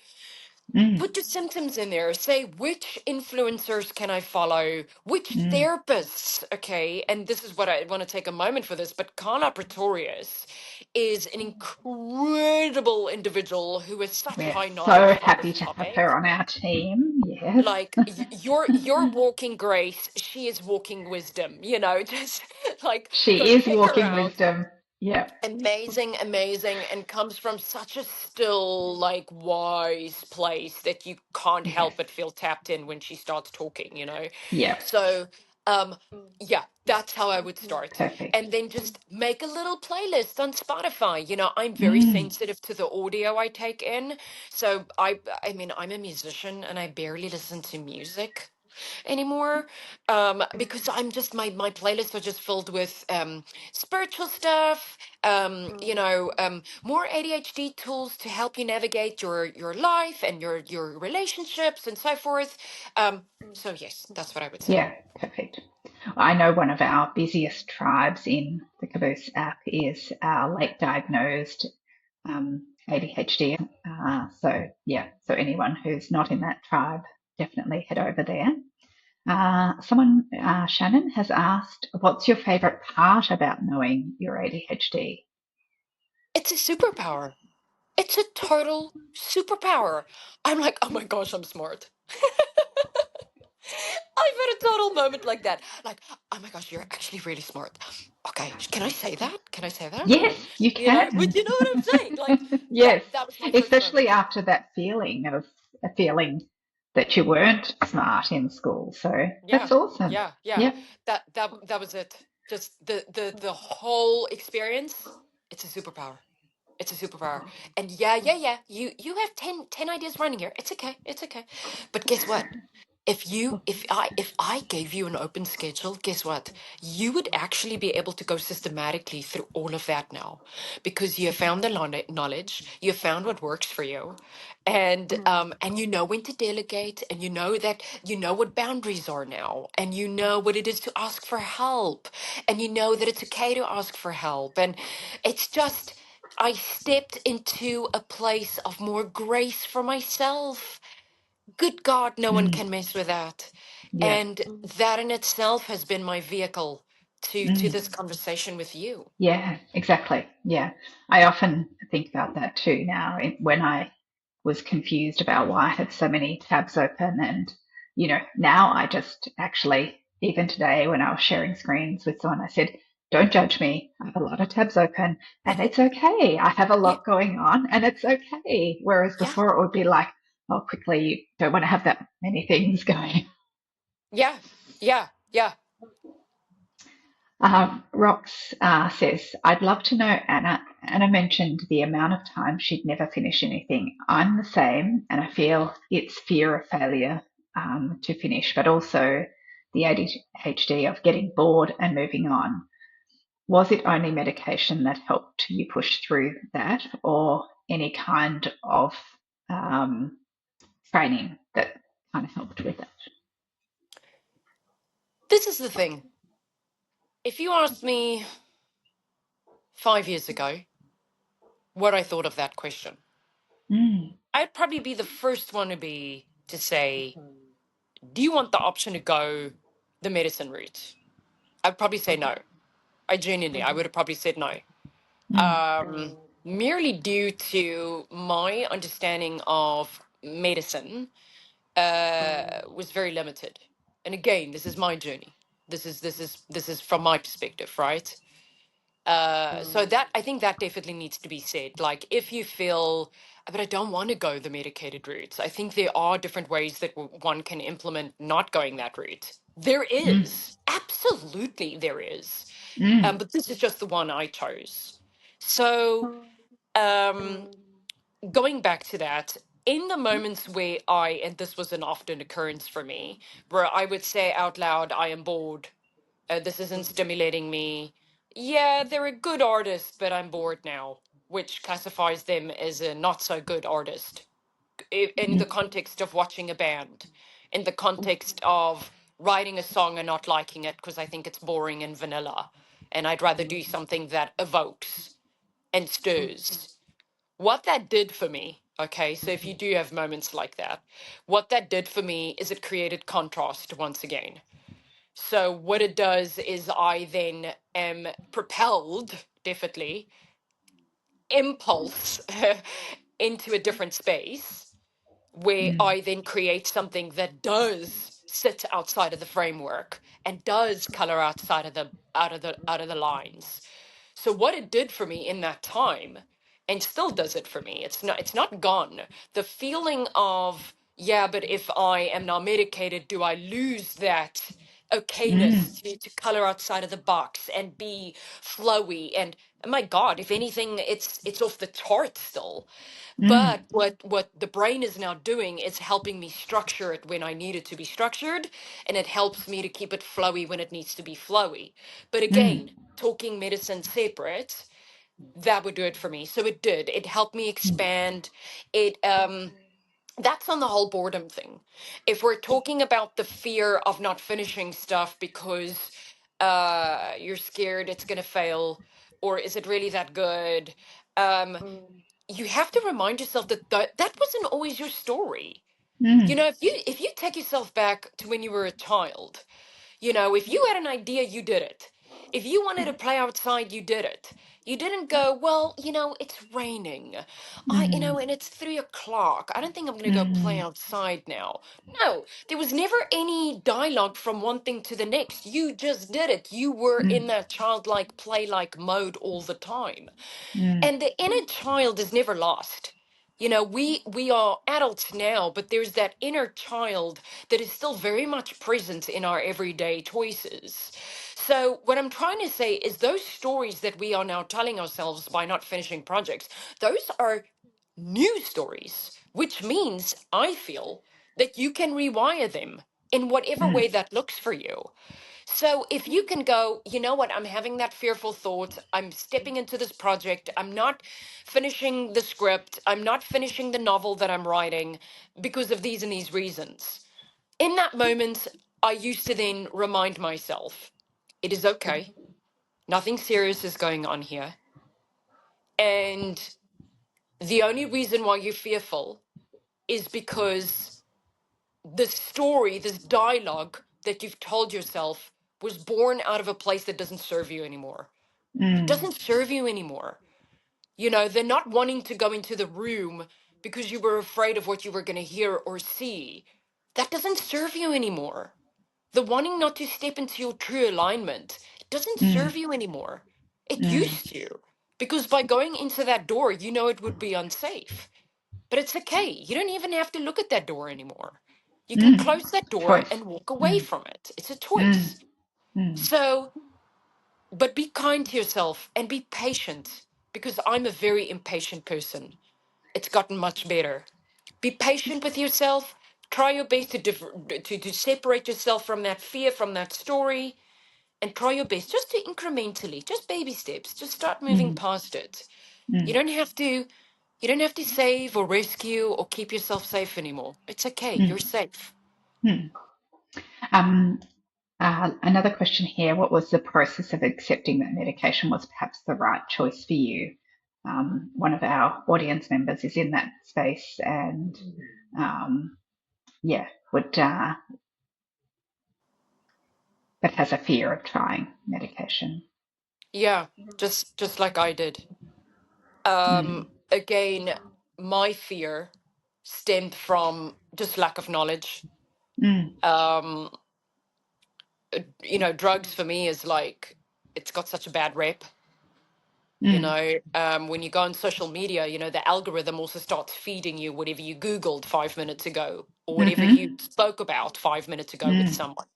mm, put the symptoms in there. Say, which influencers can I follow? Which mm. therapists? Okay. And this is what I want to take a moment for this. But Carla Pretorius is an incredible individual who has such We're high so knowledge on happy this to have topic. her on our team. Yes. Like you're walking grace, she is walking wisdom, just like go She is check her walking out. wisdom. Yeah. Amazing, amazing, and comes from such a still, like, wise place that you can't Yes. help but feel tapped in when she starts talking. Yeah. So, um, yeah, that's how I would start. Perfect. And then just make a little playlist on Spotify. I'm very Mm. sensitive to the audio I take in. So I mean, I'm a musician and I barely listen to music anymore, because I'm just my playlists are just filled with spiritual stuff, more ADHD tools to help you navigate your life and your relationships and so forth. So yes, that's what I would say. Yeah. Perfect. I know one of our busiest tribes in the Caboose app is our late diagnosed ADHD. So anyone who's not in that tribe, definitely head over there. Shannon has asked, what's your favorite part about knowing your ADHD? It's a superpower. It's a total superpower. I'm like, oh my gosh, I'm smart. I've had a total moment like that. Like, oh my gosh, you're actually really smart. Okay, can I say that? Can I say that on here? Yes, you But can. you know what I'm saying? Like, yeah, Yes, that was my first especially moment. after that feeling of a feeling that you weren't smart in school. So Yeah, that's awesome. yeah, yeah. Yep. That was it. Just the whole experience. It's a superpower. It's a superpower. And yeah, yeah, yeah. You have ten ideas running here. It's okay. It's okay. But guess what? If I gave you an open schedule, guess what? You would actually be able to go systematically through all of that now, because you have found the knowledge, you have found what works for you, and you know when to delegate, and you know what boundaries are now, and you know what it is to ask for help, and you know that it's okay to ask for help, and it's just I stepped into a place of more grace for myself. Good God, no one Mm, can mess with that. yeah. And that in itself has been my vehicle to Mm. this conversation with you. Yeah, exactly. Yeah. I often think about that too now when I was confused about why I had so many tabs open. And, now I just actually, even today when I was sharing screens with someone, I said, don't judge me. I have a lot of tabs open and it's okay. I have a Yeah, lot going on and it's okay. Whereas yeah, before it would be like, oh, quickly, you don't want to have that many things going. yeah, yeah, yeah. Rox says, I'd love to know Anna. Anna mentioned the amount of time she'd never finish anything. I'm the same, and I feel it's fear of failure to finish, but also the ADHD of getting bored and moving on. Was it only medication that helped you push through that, or any kind of um, training that kind of helped with that? This is the thing. If you asked me 5 years ago what I thought of that question, Mm, I'd probably be the first one to say, do you want the option to go the medicine route? I'd probably say no. I would have probably said no. mm, Merely due to my understanding of medicine was very limited. And again, this is my journey. This is from my perspective, right? So that I think that definitely needs to be said. Like, if you feel, but I don't want to go the medicated route, I think there are different ways that one can implement not going that route. There mm, is, absolutely, there is. mm, But this is just the one I chose. So, um, going back to that, in the moments where and this was an often occurrence for me, where I would say out loud, I am bored, this isn't stimulating me. Yeah, they're a good artist, but I'm bored now, which classifies them as a not so good artist in the mm, context of watching a band, in the context of writing a song and not liking it because I think it's boring and vanilla. And I'd rather do something that evokes and stirs. What that did for me, okay, so if you do have moments like that, what that did for me is it created contrast once again. So what it does is I then am propelled, definitely, impulse into a different space where Mm. I then create something that does sit outside of the framework and does color outside of the out of the lines. So what it did for me in that time, and still does it for me, it's not gone. The feeling of, yeah, but if I am now medicated, do I lose that Mm. okayness to color outside of the box and be flowy? And my God, if anything, it's off the chart still. Mm. But what the brain is now doing is helping me structure it when I need it to be structured, and it helps me to keep it flowy when it needs to be flowy. But Mm. again, talking medicine separate, that would do it for me. So it did. It helped me Mm. expand. It That's on the whole boredom thing. If we're talking about the fear of not finishing stuff because you're scared it's going to fail, or is it really that good? Um, you have to remind yourself that that wasn't always your story. You Mm. know, if you take yourself back to when you were a child, you know, if you had an idea, you did it. If you wanted to play outside, you did it. You didn't go, well, it's raining. Mm. And it's 3 o'clock. I don't think I'm going to go play Mm. outside now. No, there was never any dialogue from one thing to the next. You just did it. You were in Mm. that childlike, play-like mode all the time. Mm. And the inner child is never lost. You know, we are adults now, but there's that inner child that is still very much present in our everyday choices. So what I'm trying to say is those stories that we are now telling ourselves by not finishing projects, those are new stories, which means I feel that you can rewire them in whatever Mm. way that looks for you. So if you can go, you know what, I'm having that fearful thought, I'm stepping into this project, I'm not finishing the script, I'm not finishing the novel that I'm writing because of these and these reasons. In that moment, I used to then remind myself, it is okay, nothing serious is going on here. And the only reason why you're fearful is because this story, this dialogue that you've told yourself was born out of a place that doesn't serve you anymore. It Mm. doesn't serve you anymore. You know, they're not wanting to go into the room because you were afraid of what you were going to hear or see. That doesn't serve you anymore. The wanting not to step into your true alignment, it doesn't Mm. serve you anymore. It Mm. used to. Because by going into that door, you know it would be unsafe. But it's okay. You don't even have to look at that door anymore. You can Mm. close that door Choice. and walk away Mm. from it. It's a Mm. choice. Mm. So, but be kind to yourself and be patient because I'm a very impatient person. It's gotten much better. Be patient with yourself. Try your best to separate yourself from that fear, from that story, and try your best just to incrementally, just baby steps, just start moving Mm. past it. You Mm. don't have to you don't have to save or rescue or keep yourself safe anymore. It's okay. You're Mm. safe. Mm. Um, Another question here. What was the process of accepting that medication was perhaps the right choice for you? One of our audience members is in that space and, yeah, would, but has a fear of trying medication. Yeah, just like I did. Mm. Again, my fear stemmed from just lack of knowledge. Mm. Um, drugs for me is like it's got such a bad rep. Mm. When you go on social media, the algorithm also starts feeding you whatever you Googled 5 minutes ago or whatever you Mm-hmm. spoke about 5 minutes ago with Mm. someone.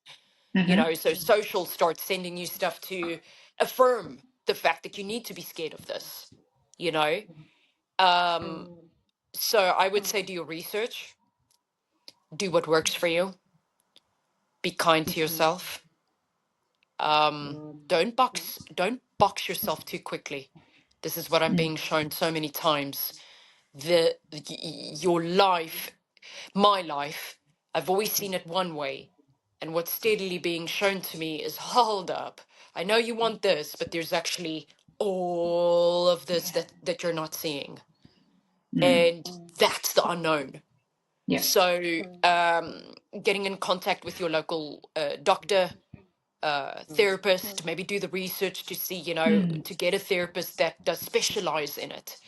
Mm-hmm. So social starts sending you stuff to affirm the fact that you need to be scared of this, you know? Um, so I would say do your research, do what works for you, be kind to yourself. Don't box yourself too quickly. This is what I'm Mm. being shown so many times. Your life, my life, I've always seen it one way. And what's steadily being shown to me is hold up. I know you want this, but there's actually all of this that you're not seeing. Mm. And that's the unknown. Yeah. So, getting in contact with your local doctor, therapist, maybe do the research to see, Mm. to get a therapist that does specialize in it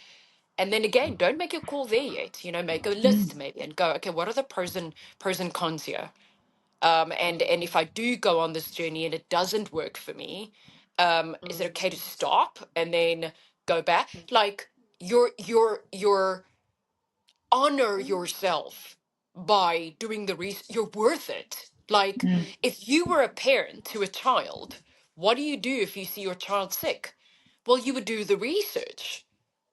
And then again, don't make your call there yet. You know, make a Mm, list maybe and go, okay, what are the pros and cons here? And if I do go on this journey and it doesn't work for me, is it okay to stop and then go back? Like you're honor yourself by doing the research. You're worth it. Like mm, if you were a parent to a child, what do you do if you see your child sick? Well, you would do the research.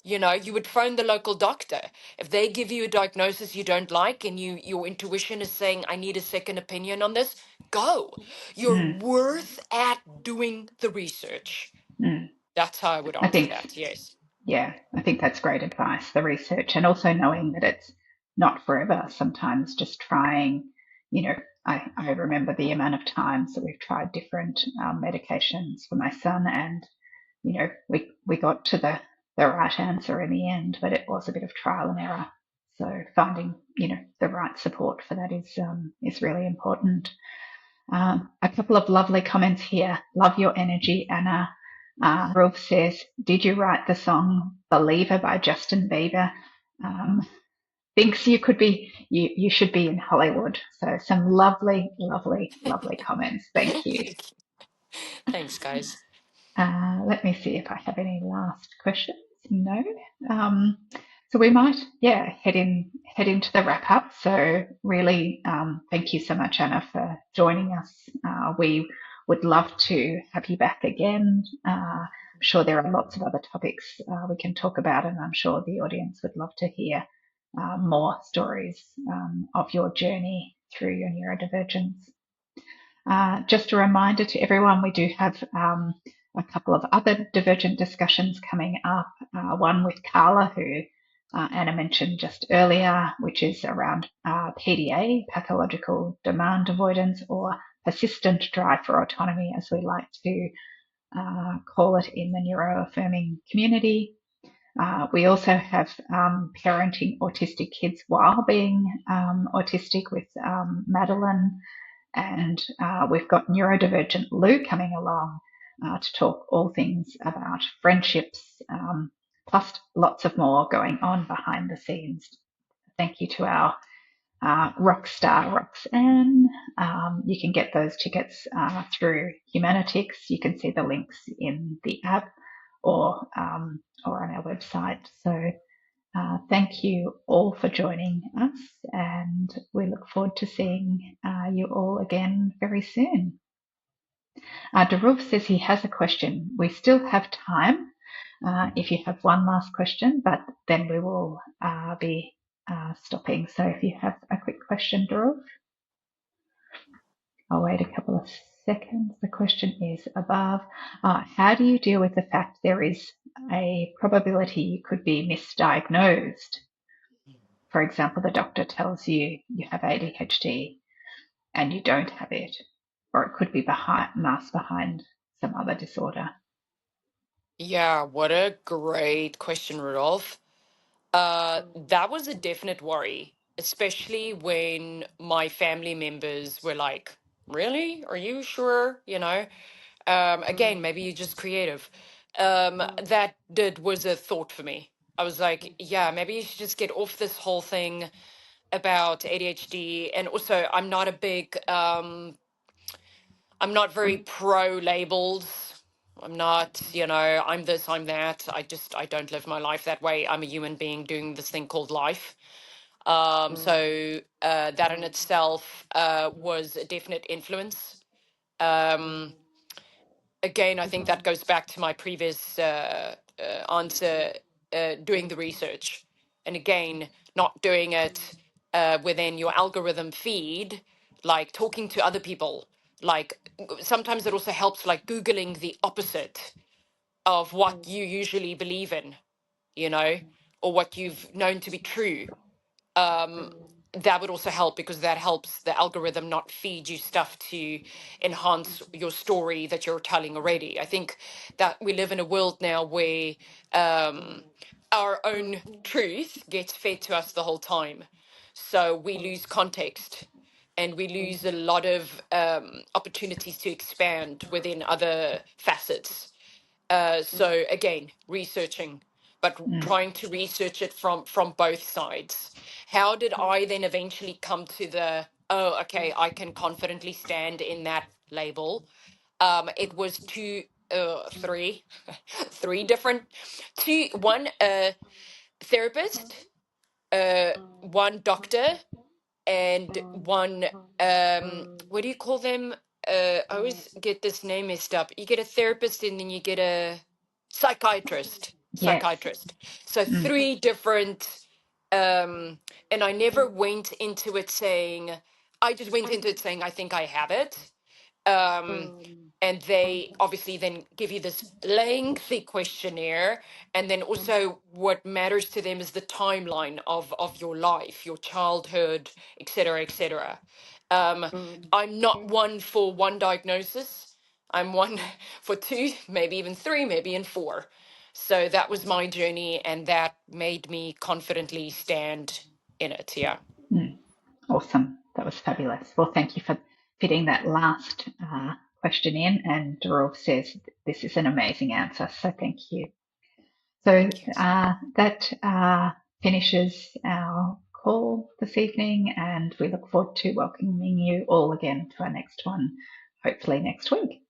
You know, you would phone the local doctor. If they give you a diagnosis you don't like and your intuition is saying, I need a second opinion on this, go. You're mm, worth at doing the research. mm. That's how I would I answer think, that. Yes. yeah, I think that's great advice, the research, and also knowing that it's not forever. Sometimes just trying, you know, I remember the amount of times that we've tried different medications for my son, and we got to the right answer in the end, but it was a bit of trial and error. So finding the right support for that is really important. A couple of lovely comments here. Love your energy, Anna. Rolf says, "Did you write the song Believer by Justin Bieber?" Um, thinks you should be in Hollywood. So some lovely, lovely, lovely comments. Thank you. Thanks, guys. Let me see if I have any last questions. No. Um, so we might, yeah, head into the wrap up. So really, thank you so much, Anna, for joining us. We would love to have you back again. I'm sure there are lots of other topics we can talk about, and I'm sure the audience would love to hear more stories of your journey through your neurodivergence. Just a reminder to everyone, we do have a couple of other divergent discussions coming up. One with Carla, who Anna mentioned just earlier, which is around PDA, pathological demand avoidance, or persistent drive for autonomy, as we like to call it in the neuroaffirming community. We also have parenting autistic kids while being autistic with Madeline, and we've got neurodivergent Lou coming along to talk all things about friendships, plus lots of more going on behind the scenes. Thank you to our rock star Roxanne. You can get those tickets through Humanitix. You can see the links in the app or on our website. So thank you all for joining us, and we look forward to seeing you all again very soon. Daruf says he has a question. We still have time if you have one last question, but then we will be stopping. So if you have a quick question, Daruf, I'll wait a couple of seconds. The question is above. How do you deal with the fact there is a probability you could be misdiagnosed? For example, the doctor tells you you have ADHD and you don't have it, or it could be masked behind some other disorder. Yeah, what a great question, Rudolph. That was a definite worry, especially when my family members were like, "Really? Are you sure?" Again, maybe you're just creative. That did was a thought for me. I was like, yeah, maybe you should just get off this whole thing about ADHD. And also, I'm not very pro labels. I'm not, I'm this, I'm that. I don't live my life that way. I'm a human being doing this thing called life. So that in itself was a definite influence. Um, Again, I think that goes back to my previous answer, doing the research. And again, not doing it within your algorithm feed, like talking to other people. Like sometimes it also helps, like Googling the opposite of what you usually believe in, you know, or what you've known to be true. um, that would also help because that helps the algorithm not feed you stuff to enhance your story that you're telling already. I think that we live in a world now where um, our own truth gets fed to us the whole time. So we lose context and we lose a lot of opportunities to expand within other facets. So again, researching. but Mm. trying to research it from both sides. How did I then eventually come to the, oh, okay, I can confidently stand in that label? It was three, three different, one therapist, one doctor, and one what do you call them? I always get this name messed up. You get a therapist and then you get a psychiatrist. Yes. Psychiatrist. So Mm. three different and I never went into it saying, I just went into it saying I think I have it. And they obviously then give you this lengthy questionnaire, and then also what matters to them is the timeline of your life, your childhood, etc., etc. I'm not one for one diagnosis. I'm one for two, maybe even three, maybe in four. So that was my journey, and that made me confidently stand in it. Yeah. Mm. Awesome. That was fabulous. Well, thank you for fitting that last question in. And Dorov says this is an amazing answer. So thank you. So Thank you. that finishes our call this evening, and we look forward to welcoming you all again to our next one, hopefully next week.